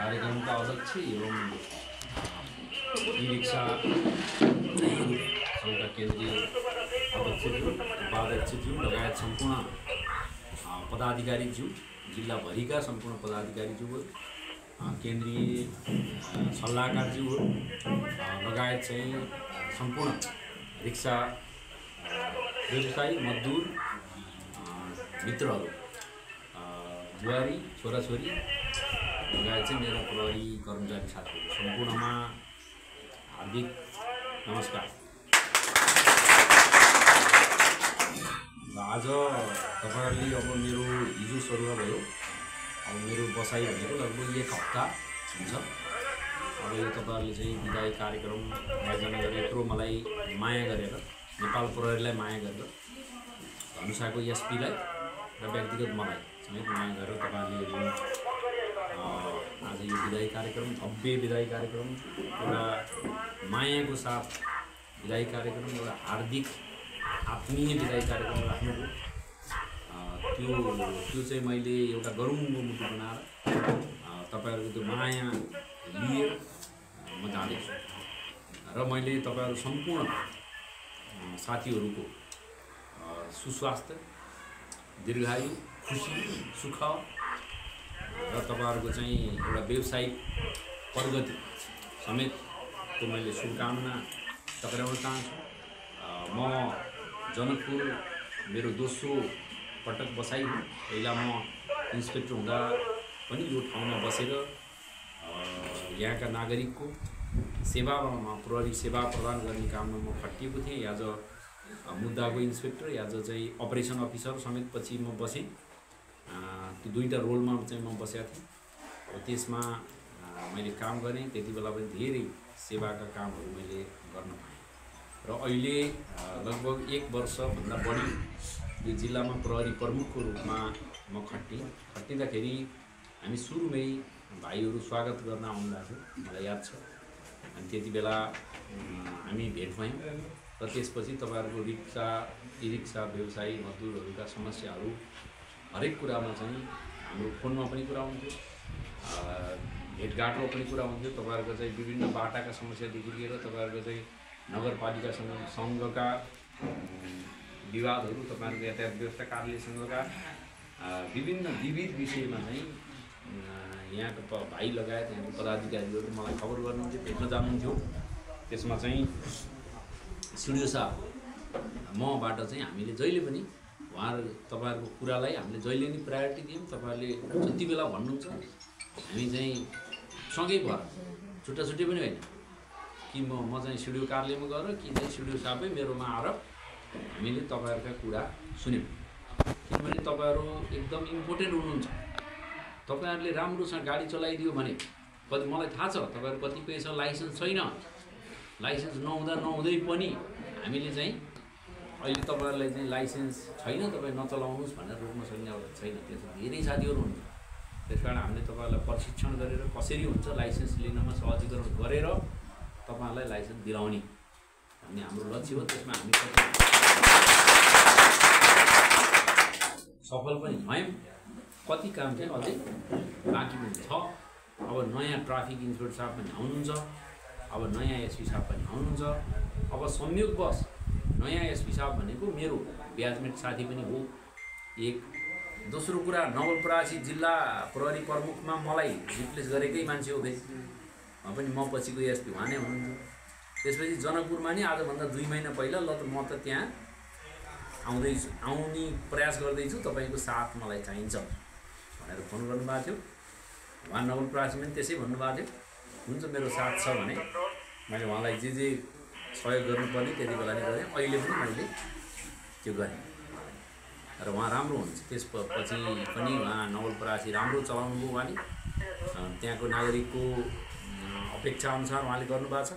कार्यक्रमका अध्यक्ष एवं ई-रिक्सा सङ्घका केन्द्रीय अध्यक्षज्यू उपाध्यक्षज्यू लगायत सम्पूर्ण पदाधिकारीज्यू जिल्लाभरिका सम्पूर्ण पदाधिकारीज्यूहरू केन्द्रीय सल्लाहकारज्यूहरू लगायत चाहिँ सम्पूर्ण रिक्सा व्यवसायी मजदुर मित्रहरू बुहारी छोराछोरी लगायत चाहिँ मेरो प्रहरी कर्मचारी साथीहरू सम्पूर्णमा हार्दिक नमस्कार। आज तपाईहरुले अब मेरो हिजो सुरु भयो, अब मेरो बसाइ भनेको लगभग 1 हप्ता हुन्छ। अब यो तपाईहरुले चाहिँ विदाई कार्यक्रम आयोजना गरेर यत्रो मलाई माया गरेर नेपाल प्रहरीलाई माया गरेर धनुषाको एसपीलाई र व्यक्तिगत मलाई समेत माया गरेर तपाईहरुले आज यो विदाई कार्यक्रम भव्य विदाई कार्यक्रम एउटा मायाको साथ विदाई कार्यक्रम एउटा हार्दिक आत्मीय विदाई कार्यक्रम राख्नुभयो। त्यो चाहिँ मैले एउटा गरुङको मुटु बनाएर तपाईहरुको त्यो माया लिएर म जाँदैछु र मैले तपाईहरु सम्पूर्ण साथीहरुको सुस्वास्थ्य दीर्घायु खुशी सुख र तपाईहरुको चाहिँ एउटा व्यावसायिक प्रगति समेत त्यो मैले शुभकामना टक्राउन चाहन्छु। म जनकपुर मेरो दोस्रो पटक बसाइ हो। पहिला म इन्सपेक्टर हुँदा पनि यो ठाउँमा बसेर यहाँका नागरिकको सेवामा प्रहरी सेवा प्रदान गर्ने काममा म खटिएको थिएँ। आज मुद्दाको इन्सपेक्टर आज चाहिँ अपरेसन अफिसर समेत पछि म बसेँ। त्यो दुईटा रोलमा चाहिँ म बसेको थिएँ। त्यसमा मैले काम गरेँ। त्यति बेला पनि धेरै सेवाका कामहरू मैले गर्न पाएँ र अहिले लगभग 1 वर्षभन्दा बढी यो जिल्लामा प्रहरी प्रमुखको रूपमा म खटिँदाखेरि हामी सुरुमै भाइहरू स्वागत गर्न आउनुभएको थियो, मलाई याद छ। अनि त्यति बेला हामी भेट भयौँ र त्यसपछि तपाईहरुको रिक्सा ई-रिक्सा व्यवसायी मजदुरहरूका समस्याहरू हरेक कुरामा चाहिँ हाम्रो फोनमा पनि कुरा हुन्थ्यो, भेटघाटमा पनि कुरा हुन्थ्यो। तपाईहरुको चाहिँ विभिन्न बाटाका समस्यादेखि लिएर तपाईहरुको चाहिँ नगरपालिकासँगका विवादहरू, तपाईहरुको यातायात व्यवस्था कार्यालयसँगका विभिन्न विविध विषयमा चाहिँ यहाँको भाइ लगायत यहाँको पदाधिकारीहरू मलाई खबर गर्नुहुन्थ्यो, भेट्न जानुहुन्थ्यो। त्यसमा चाहिँ स्टुडियो साहब मबाट चाहिँ हामीले जहिले पनि तपाईहरुको कुरालाई हामीले जहिले नि प्रायोरिटी दियौँ। तपाईहरुले जति बेला भन्नुहुन्छ हामी चाहिँ सँगै भएर छुट्टा छुट्टै पनि होइन कि म चाहिँ स्टुडियो कार्यालयमा गएर कि चाहिँ स्टुडियो साहबै मेरोमा आएर हामीले तपाईहरुका कुरा सुन्यौँ। किनभने तपाईहरु एकदम इम्पोर्टेन्ट हुनुहुन्छ। तपाईहरुले राम्रोसँग गाडी चलाइदियो भने मलाई थाहा छ तपाईहरु कतिपयसँग लाइसेन्स छैन। लाइसेन्स नहुँदै पनि हामीले चाहिँ अहिले तपाईहरुलाई चाहिँ लाइसेन्स छैन तपाईं नचलाउनुस् भनेर रोक्न सक्ने अवस्था छैन। त्यस्तो धेरै साथीहरू हुनुहुन्छ। त्यसकारण हामीले तपाईहरुलाई प्रशिक्षण गरेर कसरी हुन्छ लाइसेन्स लिनमा सहजीकरण गरेर तपाईहरुलाई लाइसेन्स दिलाउने भन्ने हाम्रो लक्ष्य हो। त्यसमा हामी सफल पनि भयौँ। कति काम चाहिँ अझै बाँकी पनि छ। अब नयाँ ट्राफिक इन्सपेक्टर साहब पनि आउनुहुन्छ, अब नयाँ एसपी साहब पनि आउनुहुन्छ। अब संयोगवश नयाँ एसपी साहब भनेको मेरो ब्याजमेट साथी पनि हो। एक दोस्रो कुरा नवलपरासी जिल्ला प्रहरी प्रमुखमा मलाई रिप्लेस गरेकै मान्छे हो। फेरि पनि म पछिको एसपी उहाँ नै हुनुहुन्थ्यो। त्यसपछि जनकपुरमा नि आजभन्दा 2 महिना पहिला ल त म त त्यहाँ आउने प्रयास गर्दैछु, तपाईको साथ मलाई चाहिन्छ भनेर फोन गर्नुभएको थियो। उहाँ नवलपरासीमा पनि त्यसै भन्नुभएको थियो, हुन्छ मेरो साथ छ भने मैले उहाँलाई जे सहयोग गर्नुपर्ने त्यति बेला नै गरेँ। अहिले पनि मैले त्यो गरेँ र उहाँ राम्रो हुनुहुन्छ। त्यसपछि पनि उहाँ नवलपरासी राम्रो चलाउनु भयो। उहाँले त्यहाँको नागरिकको अपेक्षा अनुसार उहाँले गर्नुभएको छ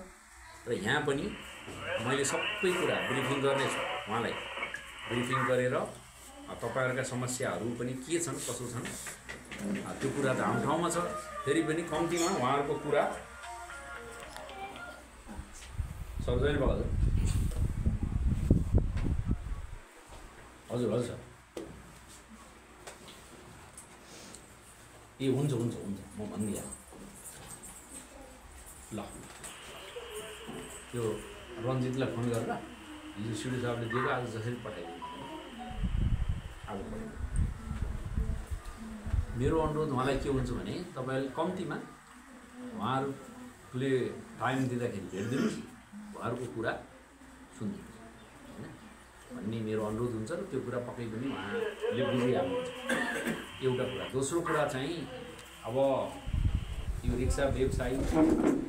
र यहाँ पनि मैले सबै कुरा ब्रिफिङ गर्नेछु। उहाँलाई ब्रिफिङ गरेर तपाईहरुका समस्याहरू पनि के छन् कसो छन् त्यो कुरा त हाम्रो ठाउँमा छ। फेरि पनि कम्तीमा उहाँहरूको कुरा सर्वजन बहादुर हजुर हजुर सर ए हुन्छ म भनिदिएँ। ल त्यो रञ्जितलाई फोन गरेर हिजो सिडी साहबले दिएको आज जसरी पठाइदिनु आज पठाइदिनु। मेरो अनुरोध उहाँलाई के हुन्छ भने तपाईँले कम्तीमा उहाँहरूले टाइम दिँदाखेरि भेटिदिनुहोस्, उहाँहरूको कुरा सुनिदिनुहोस् होइन भन्ने मेरो अनुरोध हुन्छ र त्यो कुरा पक्कै पनि उहाँले बुझिहाल्नुहुन्छ एउटा कुरा। दोस्रो कुरा चाहिँ अब यो रिक्सा व्यवसायी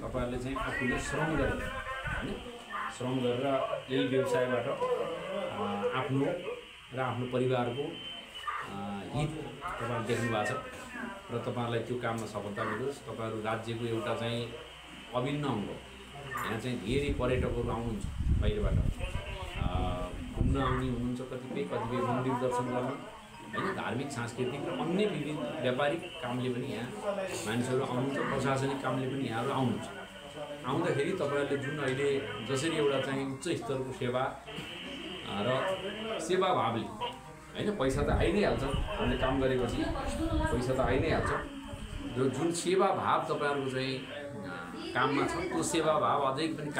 तपाईँहरूले चाहिँ आफूले श्रम गरेर होइन श्रम गरेर यही व्यवसायबाट आफ्नो र आफ्नो परिवारको हित तपाईँले देख्नु भएको छ र तपाईँहरूलाई त्यो काममा सफलता मिलोस्। तपाईँहरू राज्यको एउटा चाहिँ अभिन्न अङ्ग। यहाँ चाहिँ धेरै पर्यटकहरू आउनुहुन्छ बाहिरबाट घुम्न आउने हुनुहुन्छ, कतिपय मन्दिर दर्शन गर्न होइन, धार्मिक सांस्कृतिक र अन्य विविध व्यापारिक कामले पनि यहाँ मानिसहरू आउनुहुन्छ, प्रशासनिक कामले पनि यहाँहरू आउनुहुन्छ। आउँदाखेरि तपाईँहरूले जुन अहिले जसरी एउटा चाहिँ उच्च स्तरको सेवा र सेवाभावले होइन पैसा त आइ नै हाल्छ, हामीले काम गरेपछि पैसा त आइ नै हाल्छ, जो जुन सेवाभाव तपाईँहरूको चाहिँ काममा छ त्यो सेवाभाव अझै पनि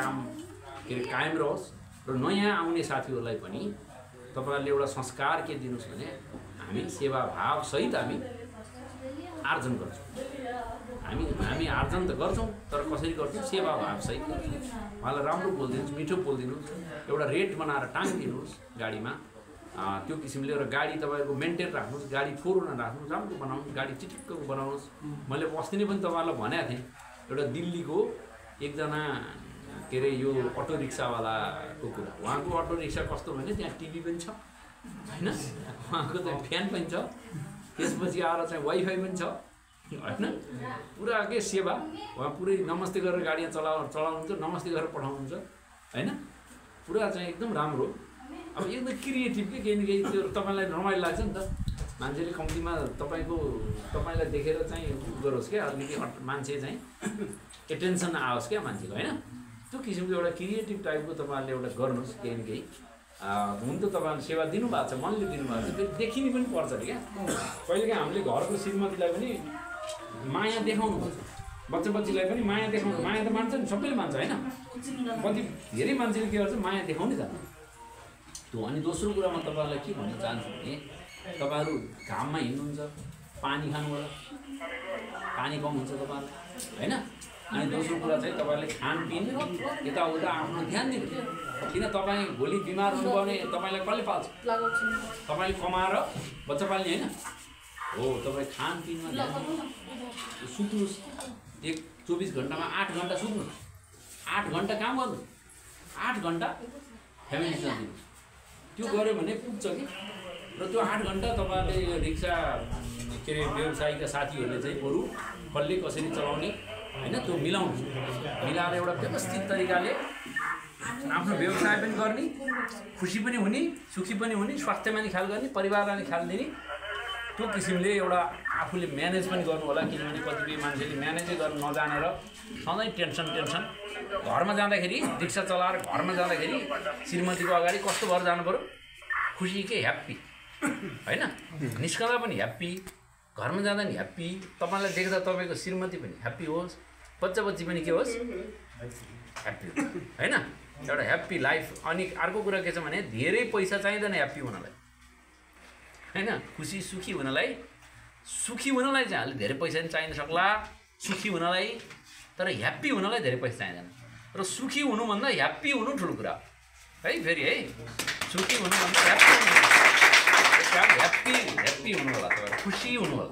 कायम रहोस् र नयाँ आउने साथीहरूलाई पनि तपाईँहरूले एउटा संस्कार के दिनुहोस् भने हामी सेवाभावसहित हामी आर्जन गर्छौँ। हामी आर्जन त गर्छौँ तर कसरी गर्छौँ सेवाभावसहित गर्छौँ। उहाँलाई राम्रो बोलिदिनुहोस्, मिठो बोलिदिनुहोस्, एउटा रेट बनाएर टाङ्दिनुहोस् गाडीमा, त्यो किसिमले एउटा गाडी तपाईँहरूको मेन्टेन राख्नुहोस्, गाडी फोहोर नराख्नुहोस्, राम्रो बनाउनुहोस्, गाडी चिटिक्कको बनाउनुहोस्। मैले अस्ति नै पनि तपाईँहरूलाई भनेको थिएँ एउटा दिल्लीको एकजना के अरे यो अटो रिक्सावालाको कुरा। उहाँको अटो रिक्सा कस्तो भने त्यहाँ टिभी पनि छ होइन, उहाँको चाहिँ फ्यान पनि छ, त्यसपछि आएर चाहिँ वाइफाई पनि छ होइन, पुरा के सेवा। उहाँ पुरै नमस्ते गरेर गाडी चलाउनुहुन्छ, नमस्ते गरेर पठाउनुहुन्छ होइन, पुरा चाहिँ एकदम राम्रो। अब एकदम क्रिएटिभ के केही न केही त्यो तपाईँलाई रमाइलो लाग्छ नि त, मान्छेले कम्तीमा तपाईँलाई देखेर चाहिँ गरोस् क्या, अलिकति मान्छे चाहिँ एटेन्सन आओस् क्या मान्छेको होइन, त्यो किसिमको एउटा क्रिएटिभ टाइपको तपाईँहरूले एउटा गर्नुहोस् केही न केही। हुन त तपाईँहरूले सेवा दिनुभएको छ, मनले दिनुभएको छ, त्यो देखिनु पनि पर्छ अरे क्या। कहिलेकाहीँ हामीले घरको श्रीमतीलाई पनि माया देखाउनुपर्छ, बच्चाबच्चीलाई पनि माया देखाउनु। माया त मान्छ नि, सबैले मान्छ होइन, कति धेरै मान्छेले के गर्छ माया देखाउनै जान्छ त्यो। अनि दोस्रो कुरा म तपाईँहरूलाई के भन्न चाहन्छु भने तपाईँहरू घाममा हिँड्नुहुन्छ, पानी खानुपर्छ, पानी कम हुन्छ तपाईँहरूलाई होइन। अनि दोस्रो कुरा चाहिँ तपाईँहरूले खानपिन यताउता आफ्नो ध्यान दिनु, किन तपाईँ भोलि बिमार हुनुभयो भने तपाईँलाई कसले पाल्छ? तपाईँले कमाएर बच्चा पाल्ने होइन हो। तपाईँ खानपिनमा ध्यान दिनुहोस्, सुत्नुहोस्, 24 घन्टामा 8 घन्टा सुत्नुहोस्, 8 घन्टा काम गर्नु, 8 घन्टा फ्यामिलीसँग दिनुहोस्। त्यो गऱ्यो भने पुग्छ कि। र त्यो 8 घन्टा तपाईँहरूले यो रिक्सा के अरे व्यवसायीका साथीहरूले चाहिँ बरु कसले कसरी चलाउने होइन त्यो मिलाएर एउटा व्यवस्थित तरिकाले आफ्नो व्यवसाय पनि गर्ने, खुसी पनि हुने, सुखी पनि हुने, स्वास्थ्यमा नि ख्याल गर्ने, परिवारलाई नि ख्याल दिने, त्यो किसिमले एउटा आफूले म्यानेज पनि गर्नु होला। किनभने कतिपय मान्छेले म्यानेजै गर्नु नजानेर सधैँ टेन्सन घरमा जाँदाखेरि रिक्सा चलाएर घरमा जाँदाखेरि श्रीमतीको अगाडि कस्तो भएर जानु पऱ्यो, खुसी के ह्याप्पी होइन, निस्कँदा पनि ह्याप्पी, घरमा जाँदा नि ह्याप्पी, तपाईँलाई देख्दा तपाईँको श्रीमती पनि ह्याप्पी होस्, बच्चा पनि के होस् ह्याप्पी होइन, एउटा ह्याप्पी लाइफ। अनि अर्को कुरा के छ भने धेरै पैसा चाहिँदैन ह्याप्पी हुनलाई होइन, खुसी सुखी हुनलाई चाहिँ अलि धेरै पैसा पनि चाहिन सक्ला सुखी हुनलाई, तर ह्याप्पी हुनलाई धेरै पैसा चाहिँदैन। र सुखी हुनुभन्दा ह्याप्पी हुनु ठुलो कुरा है, फेरि है सुखी हुनुभन्दा ह्याप्पी हुनु होला, तपाईँ खुसी हुनु होला।